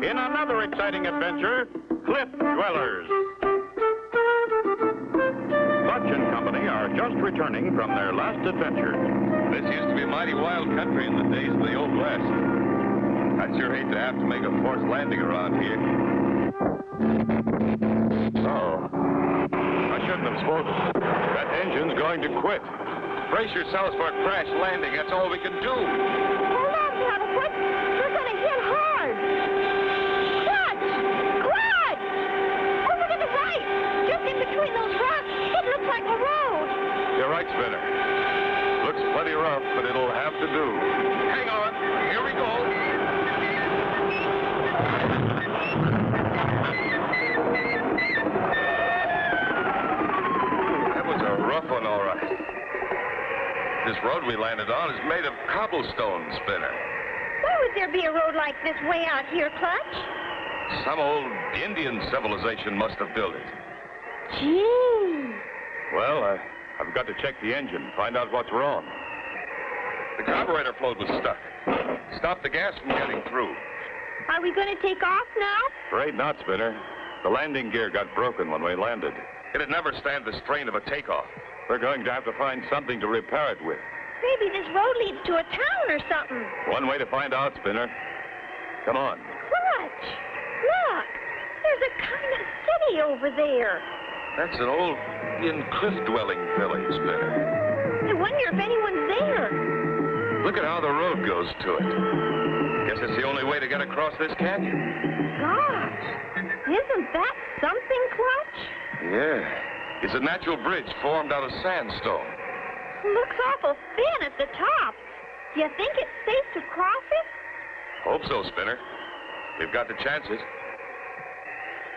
in another exciting adventure, Cliff Dwellers. Clutch and Company are just returning from their last adventure. This used to be a mighty wild country in the days of the Old West. I'd sure hate to have to make a forced landing around here. Oh, I shouldn't have spoken. That engine's going to quit. Brace yourselves for a crash landing. That's all we can do. Hold on, Paddlefoot. We're going to hit hard. Clutch! Clutch! Over to the right. Just in between those rocks. It looks like a road. You're right, Spinner. Looks plenty rough, but it'll have to do. Hang on. Here we go. That was a rough one, all right. This road we landed on is made of cobblestone, Spinner. Why would there be a road like this way out here, Clutch? Some old Indian civilization must have built it. Gee. Well, I've got to check the engine, find out what's wrong. The carburetor float was stuck. Stopped the gas from getting through. Are we going to take off now? Afraid not, Spinner. The landing gear got broken when we landed. It'd never stand the strain of a takeoff. We're going to have to find something to repair it with. Maybe this road leads to a town or something. One way to find out, Spinner. Come on. Clutch! Look! There's a kind of city over there. That's an old Indian cliff-dwelling village, Spinner. I wonder if anyone's there. Look at how the road goes to it. Guess it's the only way to get across this canyon. Gosh! Isn't that something, Clutch? Yeah. It's a natural bridge formed out of sandstone. Looks awful thin at the top. Do you think it's safe to cross it? Hope so, Spinner. We've got to chance it.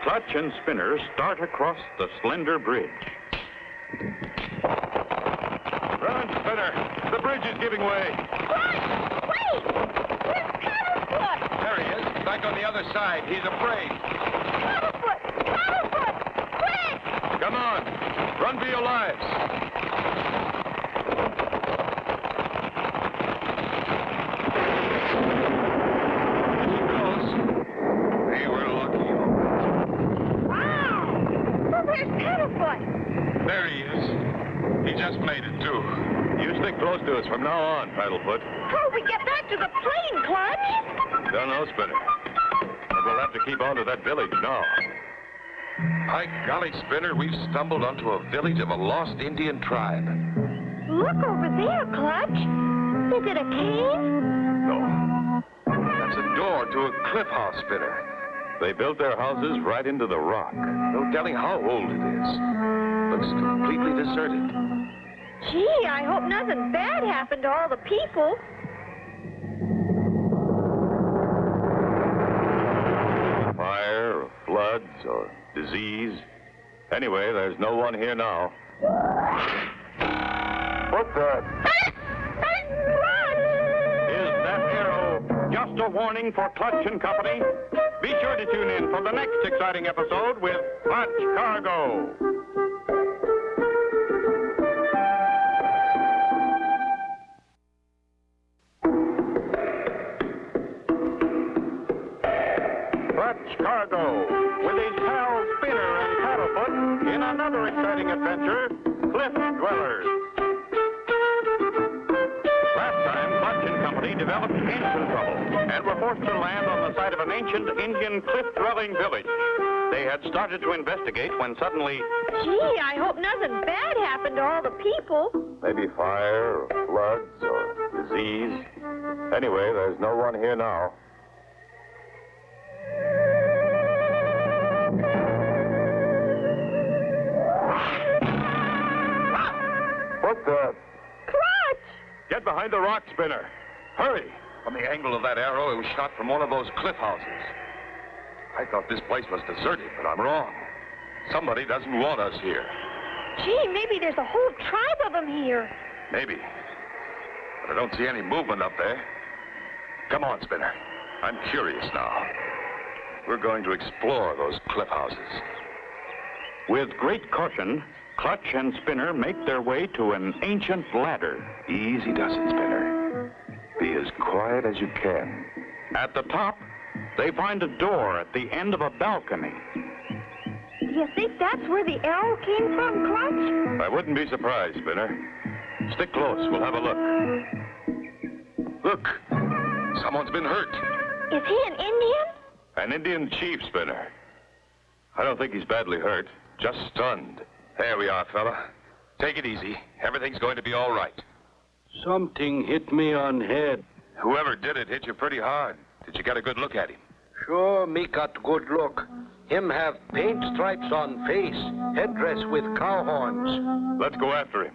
Clutch and Spinner start across the slender bridge. Run, Spinner! The bridge is giving way. Clutch! Wait! Where's Paddlefoot? There he is, back on the other side. He's afraid. Paddlefoot! Paddlefoot! Quick! Come on. Run for your lives. There she goes. We were lucky. Wow! Well, where's Paddlefoot? There he is. He just made it, too. You stick close to us from now on, Paddlefoot. How'll we get back to the plane, Clutch? Don't know, Spinner. But we'll have to keep on to that village now. By golly, Spinner, we've stumbled onto a village of a lost Indian tribe. Look over there, Clutch. Is it a cave? No. That's a door to a cliff house, Spinner. They built their houses right into the rock. No telling how old it is. Looks completely deserted. Gee, I hope nothing bad happened to all the people. Fire, or floods, or disease. Anyway, there's no one here now. What the? Is that arrow just a warning for Clutch and Company? Be sure to tune in for the next exciting episode with Clutch Cargo. Clutch Cargo, with his pals Spinner and Paddlefoot, in another exciting adventure, Cliff Dwellers. Last time, Clutch and Company developed engine trouble and were forced to land on the site of an ancient Indian cliff-dwelling village. They had started to investigate when suddenly... Gee, I hope nothing bad happened to all the people. Maybe fire, or floods, or disease. Anyway, there's no one here now. What the? Clutch! Get behind the rock, Spinner. Hurry. From the angle of that arrow, it was shot from one of those cliff houses. I thought this place was deserted, but I'm wrong. Somebody doesn't want us here. Gee, maybe there's a whole tribe of them here. Maybe. But I don't see any movement up there. Come on, Spinner. I'm curious now. We're going to explore those cliff houses. With great caution, Clutch and Spinner make their way to an ancient ladder. Easy does it, Spinner. Be as quiet as you can. At the top, they find a door at the end of a balcony. Do you think that's where the arrow came from, Clutch? I wouldn't be surprised, Spinner. Stick close. We'll have a look. Look. Someone's been hurt. Is he an Indian? An Indian chief, Spinner. I don't think he's badly hurt. Just stunned. There we are, fella. Take it easy. Everything's going to be all right. Something hit me on head. Whoever did it hit you pretty hard. Did you get a good look at him? Sure, me got good look. Him have paint stripes on face, headdress with cow horns. Let's go after him.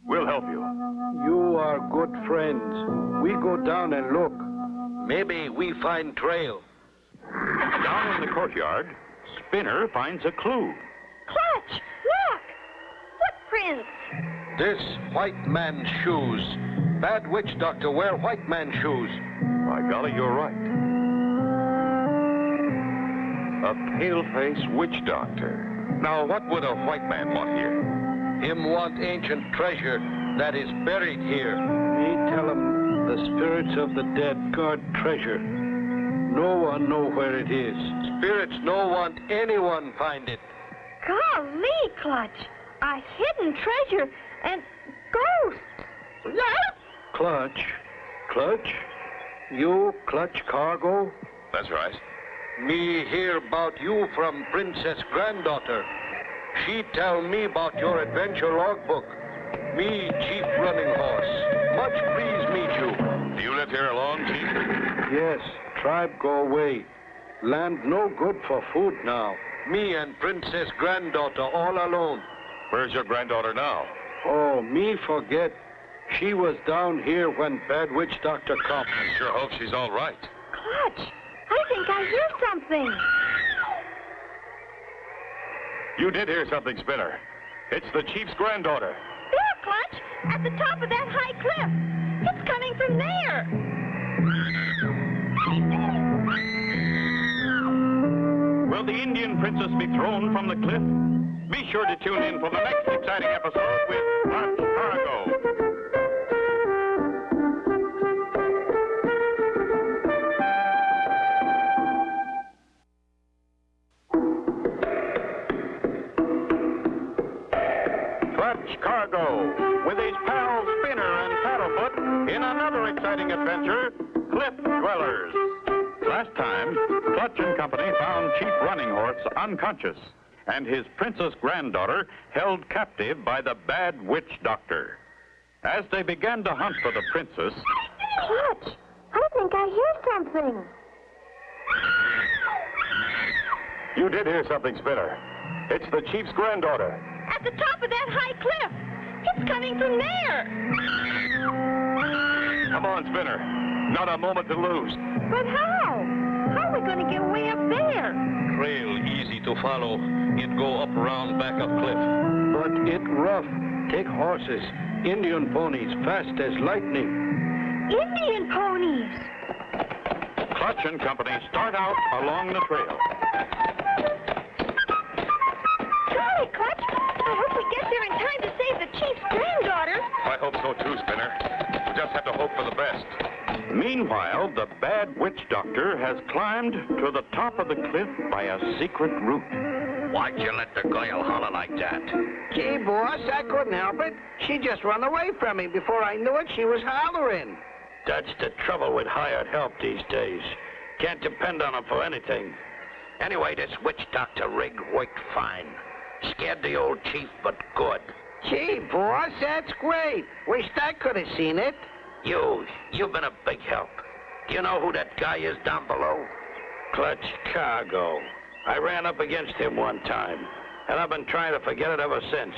We'll help you. You are good friends. We go down and look. Maybe we find trail. Down in the courtyard, Spinner finds a clue. Clutch, look! Footprints! This white man's shoes. Bad witch doctor wear white man's shoes. By golly, you're right. A pale-faced witch doctor. Now, what would a white man want here? Him want ancient treasure that is buried here. Me tell him the spirits of the dead guard treasure. No one know where it is. Spirits no want anyone find it. Golly, Clutch! A hidden treasure and ghosts! Clutch? You Clutch Cargo? That's right. Me hear about you from Princess Granddaughter. She tell me about your adventure logbook. Me Chief Running Horse. Much pleased meet you. Do you live here alone, Chief? Yes, tribe go away. Land no good for food now. Me and Princess Granddaughter all alone. Where's your granddaughter now? Oh, me forget. She was down here when Bad Witch Doctor come. I sure hope she's all right. Clutch, I think I hear something. You did hear something, Spinner. It's the Chief's granddaughter. There, Clutch, at the top of that high cliff. It's coming from there. Will the Indian princess be thrown from the cliff? Be sure to tune in for the next exciting episode with Clutch Cargo. Clutch Cargo, with his pals Spinner and Paddlefoot in another exciting adventure, Cliff Dwellers. Last time, Clutch and Company found Chief Running Horse unconscious and his princess granddaughter held captive by the Bad Witch Doctor. As they began to hunt for the princess... Clutch, I think I hear something. You did hear something, Spinner. It's the Chief's granddaughter. At the top of that high cliff. It's coming from there. Come on, Spinner. Not a moment to lose. But how? How are we going to get way up there? Trail easy to follow. It go up around back of cliff. But it rough. Take horses. Indian ponies, fast as lightning. Indian ponies. Clutch and Company start out along the trail. Golly, Clutch, I hope we get there in time to save the Chief's granddaughter. I hope so too, Spinner. We just have to hope for the best. Meanwhile, the Bad Witch Doctor has climbed to the top of the cliff by a secret route. Why'd you let the girl holler like that? Gee, boss, I couldn't help it. She just run away from me. Before I knew it, she was hollering. That's the trouble with hired help these days. Can't depend on them for anything. Anyway, this witch doctor rig worked fine. Scared the old chief, but good. Gee, boss, that's great. Wished I could have seen it. You've been a big help. Do you know who that guy is down below? Clutch Cargo. I ran up against him one time, and I've been trying to forget it ever since.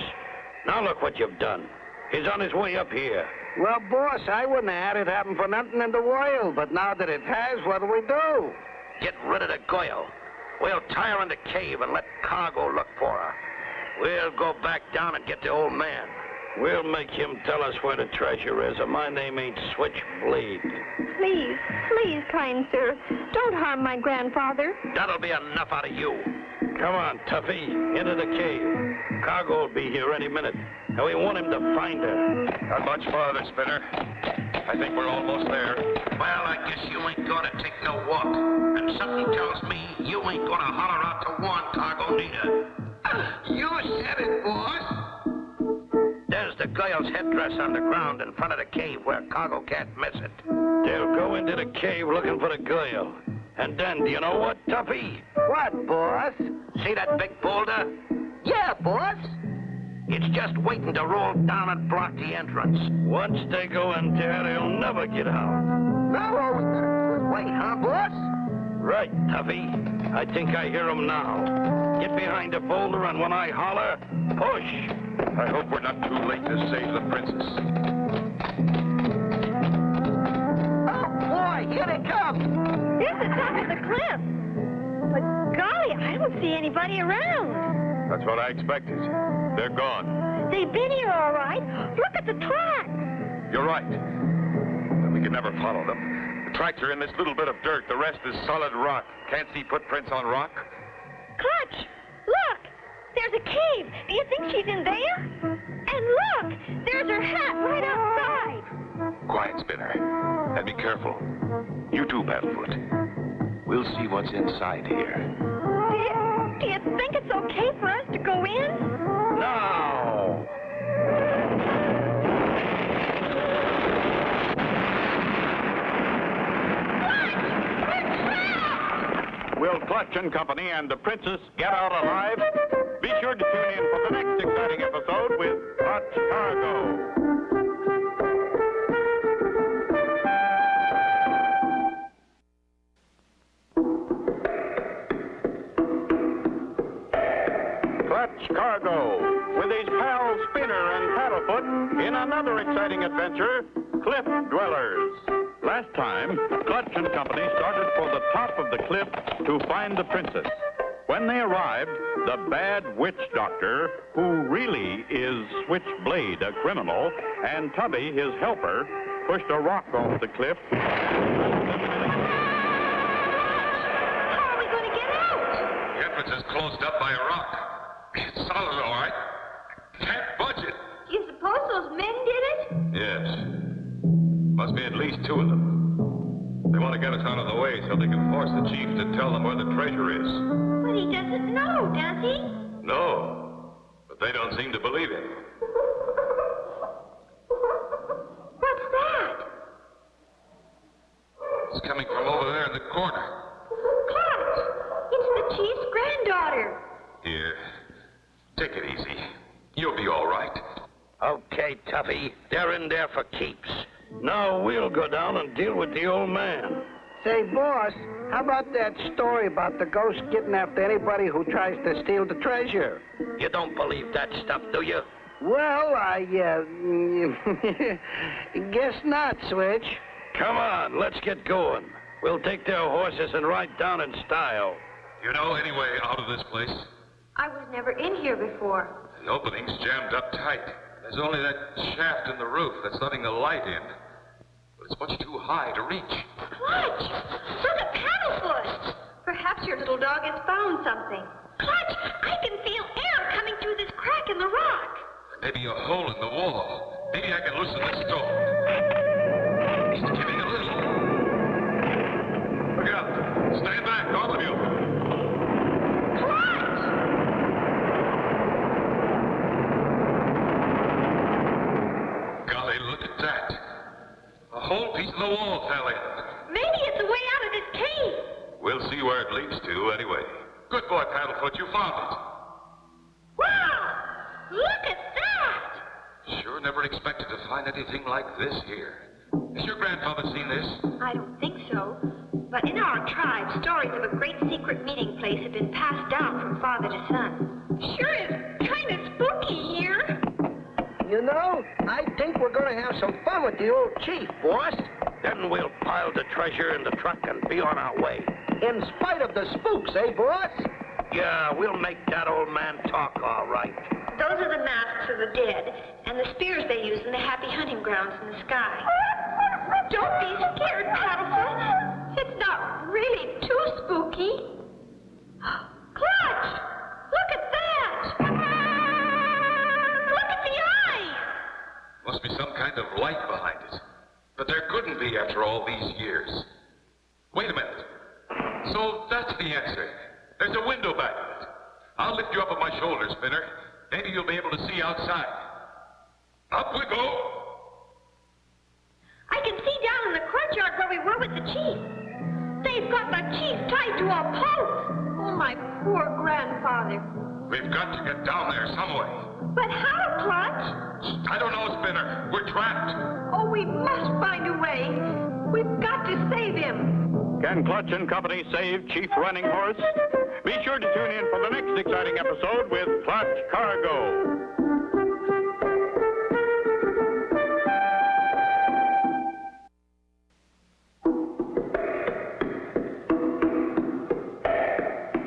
Now look what you've done. He's on his way up here. Well, boss, I wouldn't have had it happen for nothing in the world, but now that it has, what'll we do? Get rid of the girl. We'll tie her in the cave and let Cargo look for her. We'll go back down and get the old man. We'll make him tell us where the treasure is, or my name ain't Switchblade. Please, please, kind sir, don't harm my grandfather. That'll be enough out of you. Come on, Tuffy, into the cave. Cargo will be here any minute, and we want him to find her. Not much farther, Spinner. I think we're almost there. Well, I guess you ain't gonna take no walk. And something tells me you ain't gonna holler out to warn Cargo neither. You said it, boss. There's the girl's headdress on the ground in front of the cave where Cargo can't miss it. They'll go into the cave looking for the girl. And then, do you know what, Tuffy? What, boss? See that big boulder? Yeah, boss. It's just waiting to roll down and block the entrance. Once they go in there, they'll never get out. Now all we gotta do is wait, huh, boss? Right, Tuffy. I think I hear him now. Get behind the boulder, and when I holler, push. I hope we're not too late to save the princess. Oh, boy, here they come. Here's the top of the cliff. But golly, I don't see anybody around. That's what I expected. They're gone. They've been here all right. Look at the tracks. You're right. But we can never follow them. The tracks are in this little bit of dirt. The rest is solid rock. Can't see footprints on rock. Clutch, look. There's a cave. Do you think she's in there? And look, there's her hat right outside. Quiet, Spinner. And be careful. You too, Paddlefoot. We'll see what's inside here. Do you think it's okay for us to go in? Now! Will Clutch and Company and the princess get out alive? Be sure to tune in for the next exciting episode with Clutch Cargo. Clutch Cargo, with his pals Spinner and Paddlefoot in another exciting adventure, Cliff Dwellers. Last time, Clutch and Company started for the top of the cliff to find the princess. When they arrived, the bad witch doctor, who really is Switchblade, a criminal, and Tubby, his helper, pushed a rock off the cliff. How are we going to get out? The entrance is closed up by a rock. It's solid, all right. Can't budge it. Do you suppose those men did it? Yes. Must be at least two of them. They want to get us out of the way so they can force the chief to tell them where the treasure is. But he doesn't know, does he? No, but they don't seem to believe him. What's that? It's coming from over there in the corner. Clutch! It's the chief's granddaughter. Here, take it easy. You'll be all right. Okay, Tuffy. They're in there for keeps. Now we'll go down and deal with the old man. Say, boss, how about that story about the ghost getting after anybody who tries to steal the treasure? You don't believe that stuff, do you? Well, I guess not, Switch. Come on, let's get going. We'll take their horses and ride down in style. You know any way out of this place? I was never in here before. The opening's jammed up tight. There's only that shaft in the roof that's letting the light in. But it's much too high to reach. Clutch! Look at Paddlefoot! Perhaps your little dog has found something. Clutch! I can feel air coming through this crack in the rock. Maybe a hole in the wall. Maybe I can loosen this door. It's giving a little. Look out. Stand back, all of you. Golly, look at that. A whole piece of the wall fell in. Maybe it's a way out of this cave. We'll see where it leads to anyway. Good boy, Paddlefoot. You found it. Wow! Look at that! Sure never expected to find anything like this here. Has your grandfather seen this? I don't think so. But in our tribe, stories of a great secret meeting place have been passed down from father to son. Sure is kind of spooky here. You know, I think we're going to have some fun with the old chief, boss. Then we'll pile the treasure in the truck and be on our way. In spite of the spooks, eh, boss? Yeah, we'll make that old man talk all right. Those are the masks of the dead, and the spears they use in the happy hunting grounds in the sky. Don't be scared, Paddlefoot. It's not really too spooky. Clutch! be some kind of light behind it. But there couldn't be after all these years. Wait a minute. So that's the answer. There's a window back of it. I'll lift you up on my shoulder, Spinner. Maybe you'll be able to see outside. Up we go. I can see down in the courtyard where we were with the chief. They've got the chief tied to a post. Oh, my poor grandfather. We've got to get down there some way. But how, Clutch? I don't know, Spinner. We're trapped. Oh, we must find a way. We've got to save him. Can Clutch and Company save Chief Running Horse? Be sure to tune in for the next exciting episode with Clutch Cargo.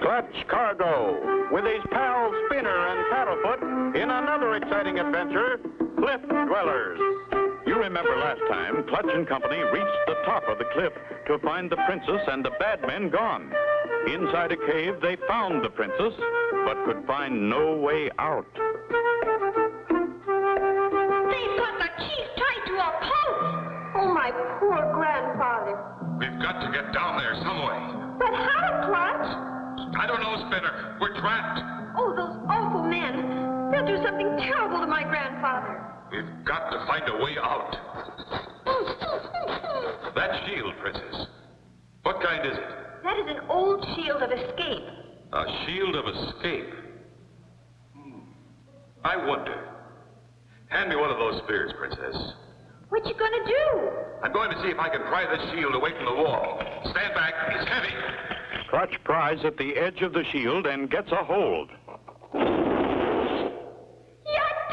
Clutch Cargo, with his pals Spinner and Paddlefoot in another exciting adventure, Cliff Dwellers. You remember last time, Clutch and Company reached the top of the cliff to find the princess and the bad men gone. Inside a cave, they found the princess, but could find no way out. They've got the chief tied to a post. Oh, my poor grandfather. We've got to get down there some way. But how, Clutch? I don't know, Spinner. We're trapped. Oh, those awful men. They'll do something terrible to my grandfather. We've got to find a way out. That shield, Princess. What kind is it? That is an old shield of escape. A shield of escape. I wonder. Hand me one of those spears, Princess. What you gonna do? I'm going to see if I can pry this shield away from the wall. Stand back. It's heavy. Clutch pries at the edge of the shield and gets a hold. You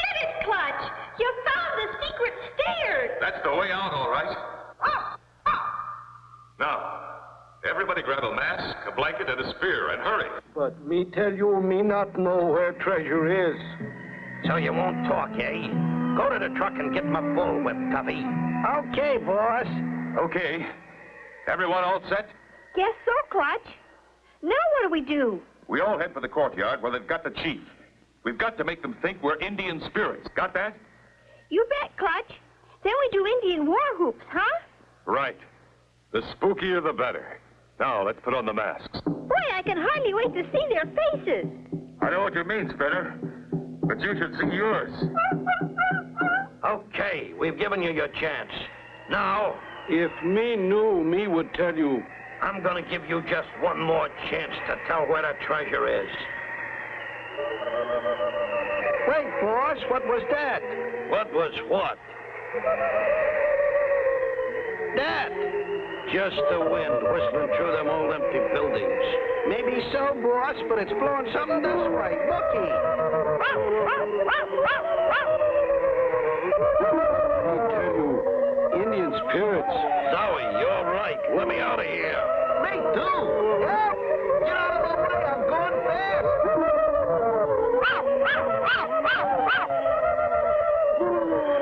did it, Clutch! You found the secret stairs! That's the way out, all right. Now, everybody grab a mask, a blanket, and a spear, and hurry. But me tell you, me not know where treasure is. So you won't talk, eh? Go to the truck and get my bullwhip, Tuffy. Okay, boss. Okay. Everyone all set? Guess so, Clutch. Now what do we do? We all head for the courtyard where they've got the chief. We've got to make them think we're Indian spirits. Got that? You bet, Clutch. Then we do Indian war hoops, huh? Right. The spookier, the better. Now, let's put on the masks. Boy, I can hardly wait to see their faces. I know what you mean, Spinner. But you should see yours. Okay, we've given you your chance. Now, If me knew, me would tell you. I'm gonna give you just one more chance to tell where the treasure is. Wait, boss, what was that? What was what? That. Just the wind whistling through them old empty buildings. Maybe so, boss, but it's blowing something this way. Looky. I tell you, Indian spirits. Zoe, you're right. Let me out of here. Me too. Help! Get out of the way. I'm going fast.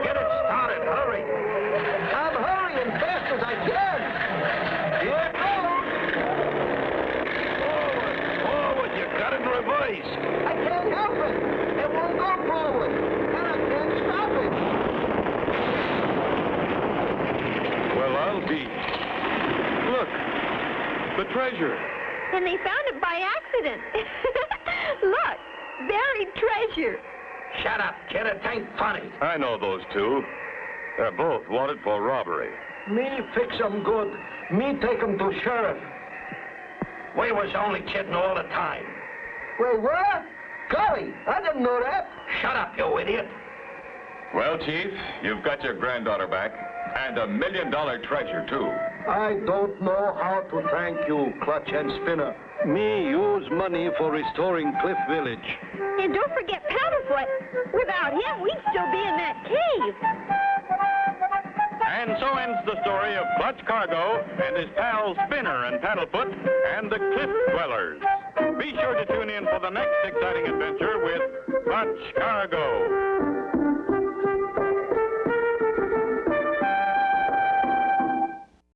Get it started. Hurry. I'm hurrying fast as I can. Here it goes. Forward. You got it in reverse. I can't help it. It won't go forward. And I can't stop it. Well, I'll be. Look, the treasure. And they found it by accident. Look, buried treasure. Shut up, kid. It ain't funny. I know those two. They're both wanted for robbery. Me fix 'em good. Me take 'em to sheriff. We was only kidding all the time. Wait, what? Golly, I didn't know that. Shut up, you idiot. Well, Chief, you've got your granddaughter back. And $1 million treasure, too. I don't know how to thank you, Clutch and Spinner. Me use money for restoring Cliff Village. And don't forget Paddlefoot. Without him, we'd still be in that cave. And so ends the story of Clutch Cargo and his pals Spinner and Paddlefoot and the Cliff Dwellers. Be sure to tune in for the next exciting adventure with Clutch Cargo.